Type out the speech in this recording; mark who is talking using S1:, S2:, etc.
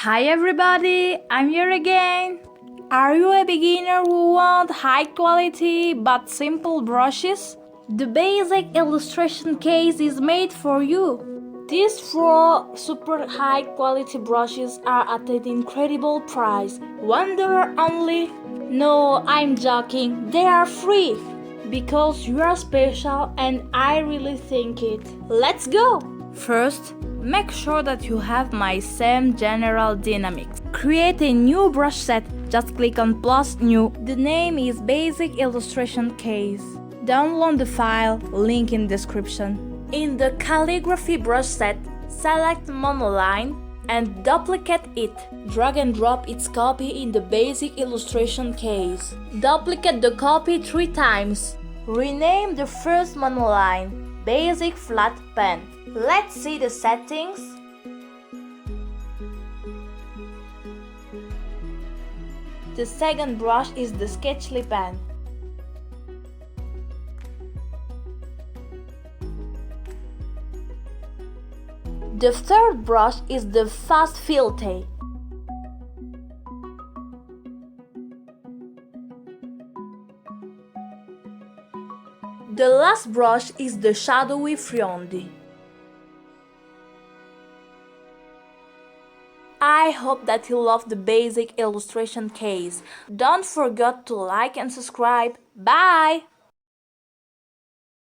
S1: Hi everybody, I'm here again. Are you a beginner who wants high quality but simple brushes? The basic illustration case is made for you. These 4 super high quality brushes are at an incredible price. $1 only? No, I'm joking. They are free. Because you are special and I really think it. Let's go! First, make sure that you have my same general dynamics. Create a new brush set, just click on plus new. The name is Basic Illustration Case. Download the file, link in description. In the calligraphy brush set, select monoline and duplicate it. Drag and drop its copy in the Basic Illustration Case. Duplicate the copy 3 times. Rename the first monoline Basic Flat Pen. Let's see the settings. The second brush is the Sketchly pen. The third brush is the Fast Filter. The last brush is the SHADOWY FRIUNDY. I hope that you love the basic illustration case. Don't forget to like and subscribe. Bye!